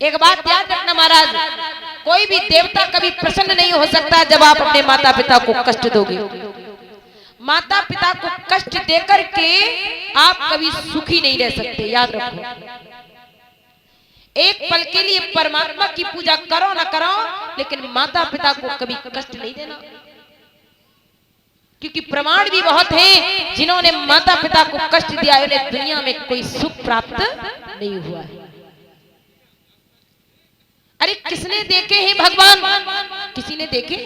एक बात याद रखना महाराज, कोई भी देवता कभी प्रसन्न नहीं हो सकता जब आप अपने माता पिता को कष्ट दोगे। माता पिता को कष्ट देकर के आप कभी सुखी नहीं रह सकते, याद रखो। एक पल के लिए परमात्मा की पूजा करो ना करो, लेकिन माता पिता को कभी कष्ट नहीं देना, क्योंकि प्रमाण भी बहुत हैं जिन्होंने माता पिता को कष्ट दिया, उन्हें दुनिया में कोई सुख प्राप्त नहीं हुआ है। अरे किसने देखे हैं भगवान? किसी ने देखे?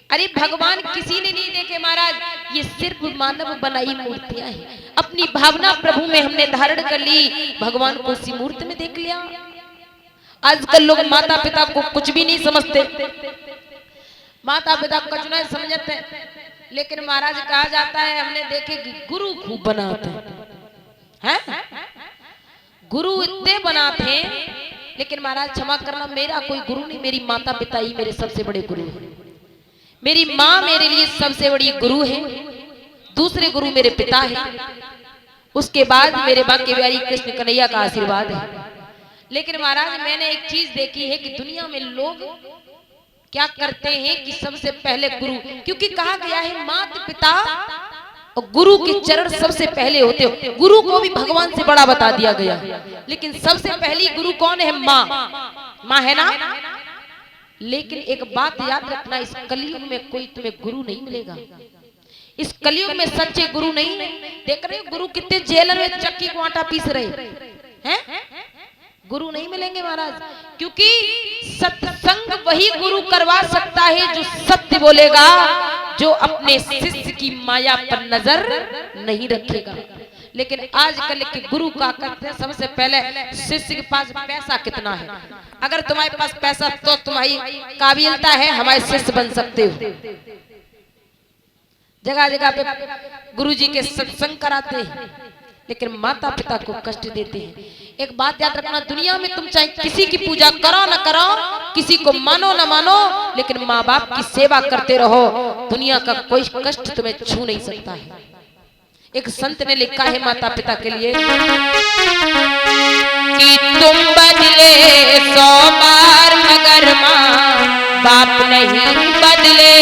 अरे भगवान किसी ने नहीं देखे महाराज, ये सिर्फ मानव बनाई मूर्तियां हैं। अपनी भावना प्रभु में हमने धारण कर ली, भगवान को उसी मूर्ति में देख लिया। आजकल लोग माता पिता को कुछ भी नहीं समझते, माता पिता को कुछ नहीं समझते, लेकिन महाराज कहा जाता है हमने देखे कि गुरु खूब बनाते हैं, गुरु इतने बनाते हैं, लेकिन महाराज क्षमा करना, मेरा कोई गुरु नहीं, मेरी माता पिता ही मेरे सबसे बड़े गुरु हैं। मेरी माँ मेरे लिए सबसे बड़ी गुरु है, दूसरे गुरु मेरे पिता है, उसके बाद मेरे बांके बिहारी कृष्ण कन्हैया का आशीर्वाद है। लेकिन महाराज मैंने एक चीज देखी है कि दुनिया में लोग क्या करते हैं कि सबसे पहले गुरु, क्योंकि कहा गया है माता पिता और गुरु के चरण सबसे पहले होते हो। गुरु को भी भगवान से बड़ा बता दिया गया, लेकिन सबसे पहली गुरु कौन है? माँ। माँ है ना? लेकिन एक बात याद रखना, इस कलयुग में कोई तुम्हें गुरु नहीं मिलेगा। इस कलयुग में सच्चे गुरु नहीं। देख रहे हो गुरु कितने जेल में चक्की को आटा पीस रहे हैं? गुरु नहीं मिलेंगे महाराज, क्योंकि सत्संग वही गुरु करवा सकता है जो सत्य बोलेगा, जो अपने शिष्य की माया पर नजर नहीं रखेगा। लेकिन आजकल के गुरु का करते हैं सबसे पहले शिष्य के पास पैसा कितना है, अगर तुम्हारे पास पैसा तो तुम्हारी काबिलियत है, हमारे शिष्य बन सकते हो। जगह जगह पे गुरुजी के सत्संग कराते हैं, लेकिन माता पिता को कष्ट देते हैं। एक बात याद रखना, दुनिया में तुम चाहे किसी की पूजा करो ना करो, किसी को मानो ना मानो, लेकिन माँ बाप की सेवा करते रहो, दुनिया का कोई कष्ट तुम्हें छू नहीं सकता है। एक संत ने लिखा है माता पिता के लिए कि तुम बदले 100 बार मगर माँ बाप नहीं बदले,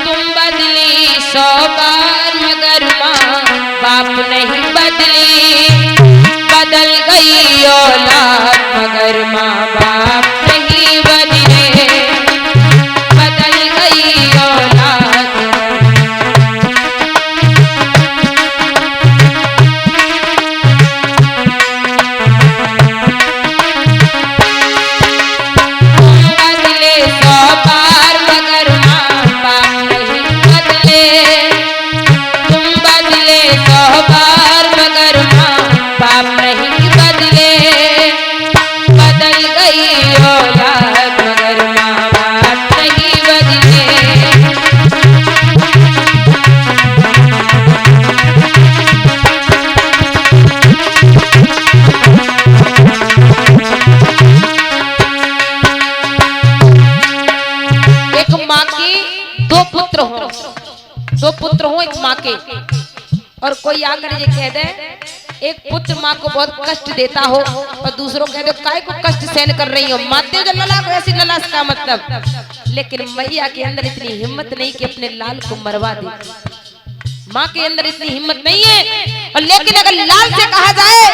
तुम बदली 100 बार मगर माँ बाप नहीं बदली, बदल गई औलाद मगर माँ बाप नहीं बदले, बदल गई औलाद। बदले 100 बार मगर माँ बाप नहीं बदले, तुम बदले 100 बार मगर माँ बाप नहीं बदले, बदल गई औलाद मगर माँ बाप नहीं बदले। एक माँ के 2 पुत्र हो, 2 पुत्र हो एक माँ के, और कोई आकर ये कह दे एक पुत्र माँ को बहुत कष्ट देता हो और दूसरों कह दे काय को कष्ट सहन कर रही हो, माते जो लला को ऐसी लला का मतलब। लेकिन मैया के अंदर इतनी हिम्मत नहीं कि अपने लाल को मरवा दे, माँ के अंदर इतनी हिम्मत नहीं है। और लेकिन अगर लाल से कहा जाए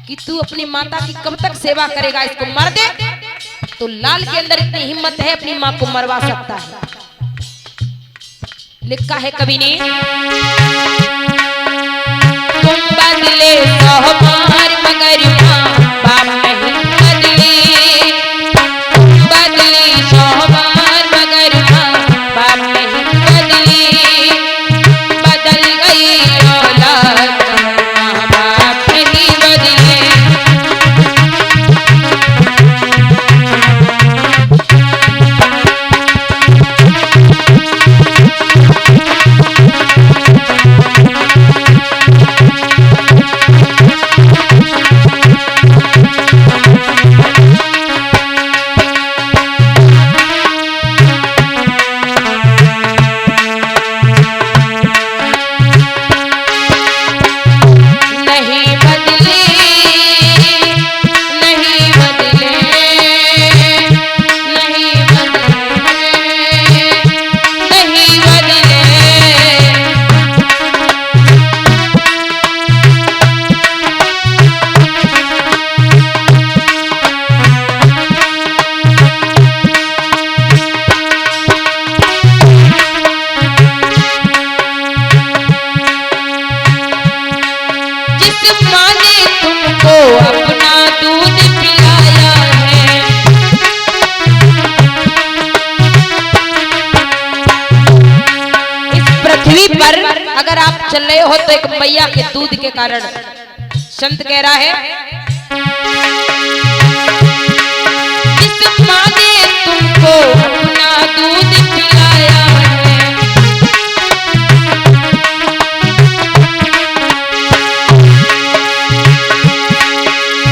कि तू अपनी माता की कब तक सेवा करेगा, इसको मर दे, तो लाल के अंदर इतनी हिम्मत है अपनी माँ को मरवा सकता है। लिखा है कवि ने, तुम बदले 100 बार मगर माँ बाप नहीं बदली, तुम बदली 100 बार मगर माँ बाप नहीं बदली, बदल गई औलाद माँ बाप नहीं बदले। अगर आप चल रहे हो तो एक मैया के दूध के कारण। संत कह रहा है, जिस माँ ने तुमको अपना दूध पिलाया है,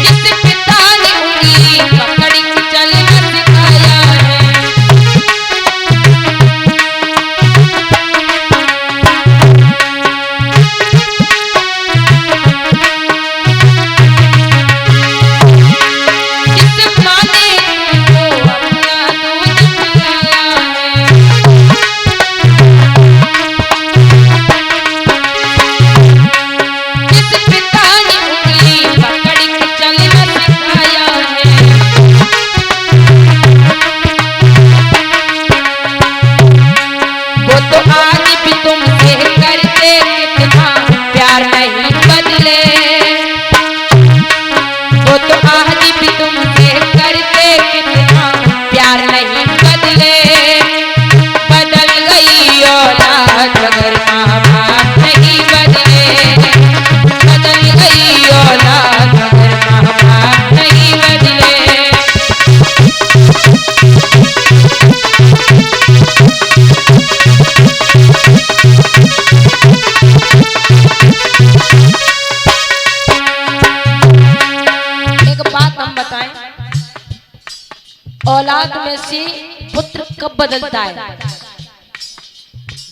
जिस पिता ने उंगली पकड़ के चलना सिखाया है, औलाद में से पुत्र कब बदलता है?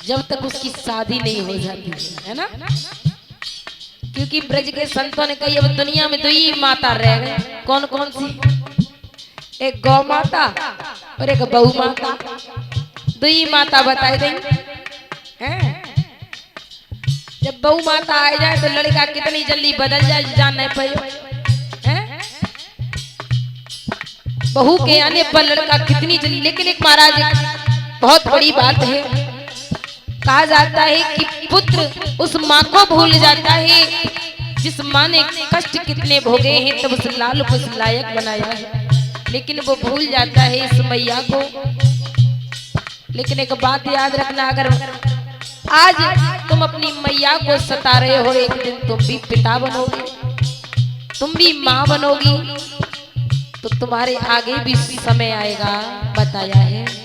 जब तक उसकी शादी नहीं हो जाती है ना। क्योंकि ब्रज के संतों ने कही अब दुनिया में दो ही माता रह गए। कौन कौन सी? एक गौ माता और एक बहु माता। दो ही माता बताई देंगे। जब बहु माता आ जाए तो लड़का कितनी जल्दी बदल जाए जान नहीं पाए। बहू के आने पर लड़का कितनी जल्दी। लेकिन एक महाराज बहुत बड़ी बात है, कहा जाता है कि पुत्र उस माँ को भूल जाता है जिस माँ ने कष्ट कितने भोगे हैं, तब उस लाल को उस लायक बनाया है, लेकिन वो भूल जाता है इस मैया को। लेकिन एक बात याद रखना, अगर आज तुम अपनी मैया को सता रहे हो, एक दिन तुम भी पिता बनोगे, तुम भी माँ बनोगी, तो तुम्हारे आगे भी समय आएगा, बताया है।